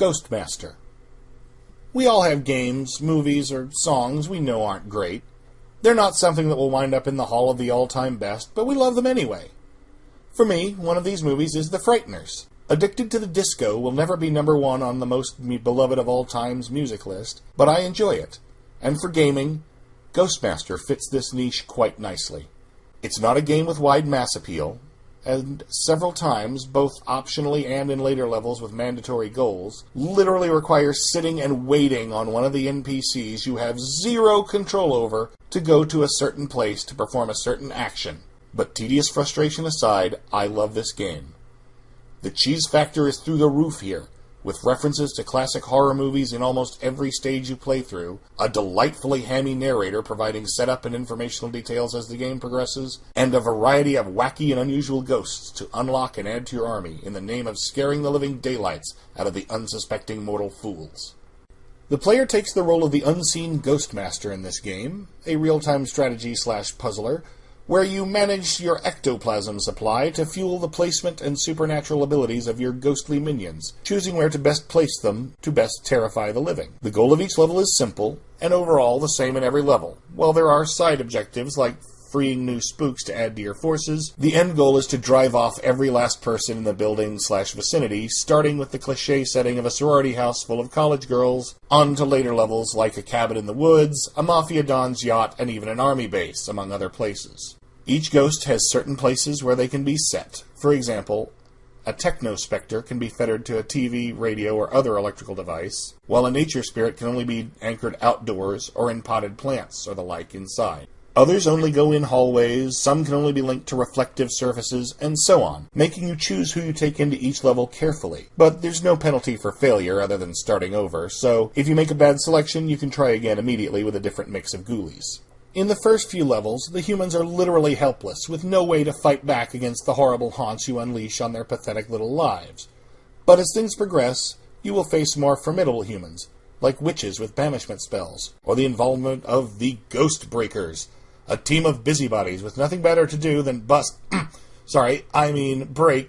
Ghostmaster. We all have games, movies, or songs we know aren't great. They're not something that will wind up in the hall of the all-time best, but we love them anyway. For me, one of these movies is The Frighteners. Addicted to the Disco will never be number one on the most beloved of all time's music list, but I enjoy it. And for gaming, Ghostmaster fits this niche quite nicely. It's not a game with wide mass appeal, and several times, both optionally and in later levels with mandatory goals, literally requires sitting and waiting on one of the NPCs you have zero control over to go to a certain place to perform a certain action. But tedious frustration aside, I love this game. The cheese factor is through the roof here, with references to classic horror movies in almost every stage you play through, a delightfully hammy narrator providing setup and informational details as the game progresses, and a variety of wacky and unusual ghosts to unlock and add to your army in the name of scaring the living daylights out of the unsuspecting mortal fools. The player takes the role of the unseen Ghostmaster in this game, a real-time strategy/puzzler, where you manage your ectoplasm supply to fuel the placement and supernatural abilities of your ghostly minions, choosing where to best place them to best terrify the living. The goal of each level is simple, and overall the same in every level. While there are side objectives like freeing new spooks to add to your forces, the end goal is to drive off every last person in the building/vicinity, starting with the cliché setting of a sorority house full of college girls, on to later levels like a cabin in the woods, a mafia don's yacht, and even an army base, among other places. Each ghost has certain places where they can be set. For example, a techno-spectre can be fettered to a TV, radio, or other electrical device, while a nature spirit can only be anchored outdoors or in potted plants or the like inside. Others only go in hallways, some can only be linked to reflective surfaces, and so on, making you choose who you take into each level carefully. But there's no penalty for failure other than starting over, so if you make a bad selection, you can try again immediately with a different mix of ghoulies. In the first few levels, the humans are literally helpless, with no way to fight back against the horrible haunts you unleash on their pathetic little lives. But as things progress, you will face more formidable humans, like witches with banishment spells, or the involvement of the Ghost Breakers, a team of busybodies with nothing better to do than break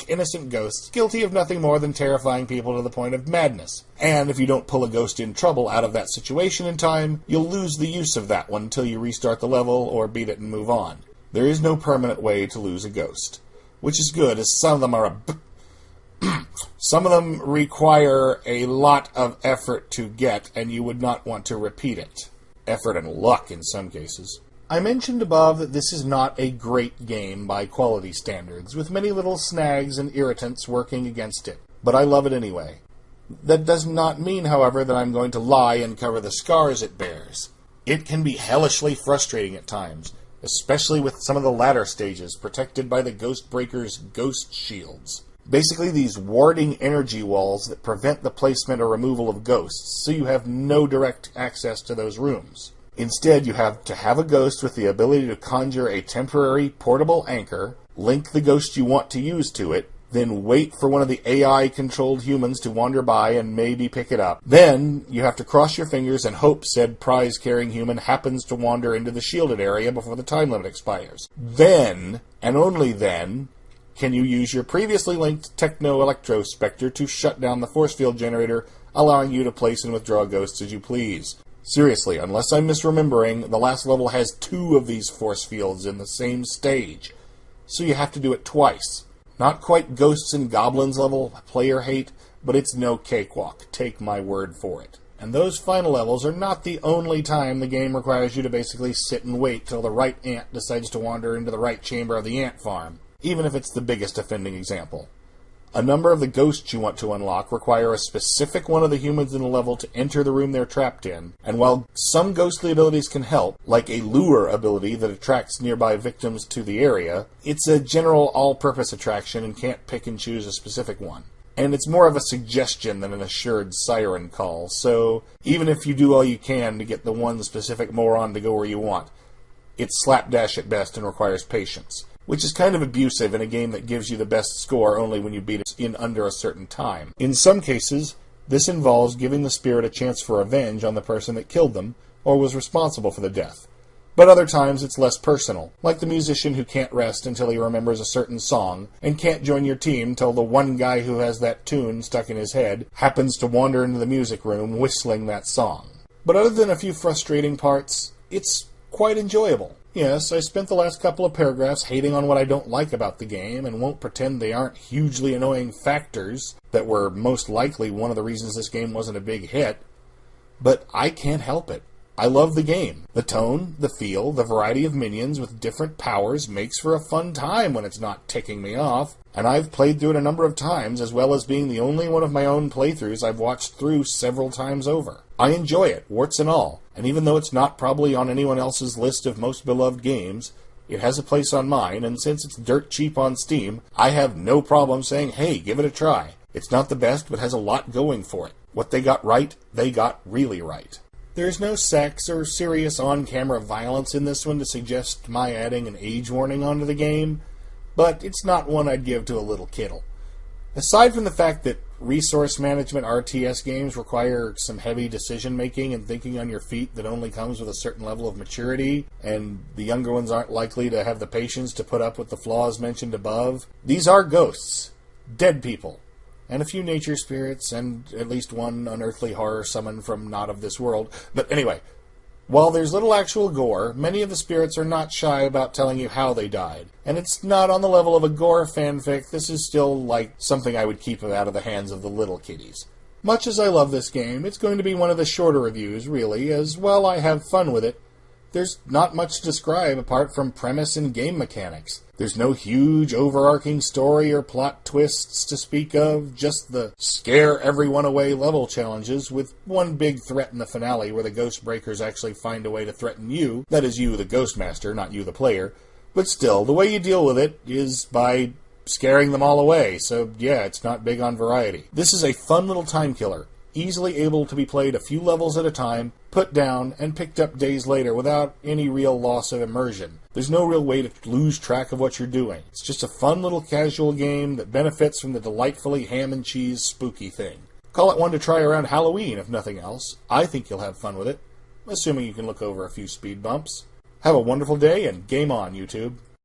innocent ghosts guilty of nothing more than terrifying people to the point of madness. And if you don't pull a ghost in trouble out of that situation in time, you'll lose the use of that one until you restart the level or beat it and move on. There is no permanent way to lose a ghost, which is good, as some of them require a lot of effort to get, and you would not want to repeat it. Effort and luck in some cases. I mentioned above that this is not a great game by quality standards, with many little snags and irritants working against it, but I love it anyway. That does not mean, however, that I'm going to lie and cover the scars it bears. It can be hellishly frustrating at times, especially with some of the latter stages protected by the Ghost Breakers' ghost shields. Basically these warding energy walls that prevent the placement or removal of ghosts, so you have no direct access to those rooms. Instead, you have to have a ghost with the ability to conjure a temporary portable anchor, link the ghost you want to use to it, then wait for one of the AI-controlled humans to wander by and maybe pick it up. Then, you have to cross your fingers and hope said prize-carrying human happens to wander into the shielded area before the time limit expires. Then, and only then, can you use your previously linked Techno-Electro-Spectre to shut down the force field generator, allowing you to place and withdraw ghosts as you please. Seriously, unless I'm misremembering, the last level has 2 of these force fields in the same stage, so you have to do it twice. Not quite Ghosts and Goblins level player hate, but it's no cakewalk, take my word for it. And those final levels are not the only time the game requires you to basically sit and wait till the right ant decides to wander into the right chamber of the ant farm, even if it's the biggest offending example. A number of the ghosts you want to unlock require a specific one of the humans in the level to enter the room they're trapped in, and while some ghostly abilities can help, like a lure ability that attracts nearby victims to the area, it's a general all-purpose attraction and can't pick and choose a specific one. And it's more of a suggestion than an assured siren call, so even if you do all you can to get the one specific moron to go where you want, it's slapdash at best and requires patience, which is kind of abusive in a game that gives you the best score only when you beat it in under a certain time. In some cases, this involves giving the spirit a chance for revenge on the person that killed them or was responsible for the death, But other times it's less personal, like the musician who can't rest until he remembers a certain song, and can't join your team till the one guy who has that tune stuck in his head happens to wander into the music room whistling that song. But other than a few frustrating parts, it's quite enjoyable. Yes, I spent the last couple of paragraphs hating on what I don't like about the game, and won't pretend they aren't hugely annoying factors that were most likely one of the reasons this game wasn't a big hit, but I can't help it. I love the game. The tone, the feel, the variety of minions with different powers makes for a fun time when it's not ticking me off, and I've played through it a number of times, as well as being the only one of my own playthroughs I've watched through several times over. I enjoy it, warts and all, and even though it's not probably on anyone else's list of most beloved games, it has a place on mine, and since it's dirt cheap on Steam, I have no problem saying, hey, give it a try. It's not the best, but has a lot going for it. What they got right, they got really right. There's no sex or serious on-camera violence in this one to suggest my adding an age warning onto the game, but it's not one I'd give to a little kiddo. Aside from the fact that resource management RTS games require some heavy decision-making and thinking on your feet that only comes with a certain level of maturity, and the younger ones aren't likely to have the patience to put up with the flaws mentioned above, these are ghosts, dead people, and a few nature spirits, and at least one unearthly horror summoned from not of this world. But anyway, while there's little actual gore, many of the spirits are not shy about telling you how they died. And it's not on the level of a gore fanfic, this is still like something I would keep out of the hands of the little kiddies. Much as I love this game, it's going to be one of the shorter reviews, really, as well I have fun with it. There's not much to describe apart from premise and game mechanics. There's no huge overarching story or plot twists to speak of, just the scare everyone away level challenges with one big threat in the finale where the ghost breakers actually find a way to threaten you, that is you the ghost master, not you the player. But still, the way you deal with it is by scaring them all away, so yeah, it's not big on variety. This is a fun little time killer, easily able to be played a few levels at a time, put down, and picked up days later without any real loss of immersion. There's no real way to lose track of what you're doing. It's just a fun little casual game that benefits from the delightfully ham and cheese spooky thing. Call it one to try around Halloween, if nothing else. I think you'll have fun with it, assuming you can look over a few speed bumps. Have a wonderful day, and game on, YouTube.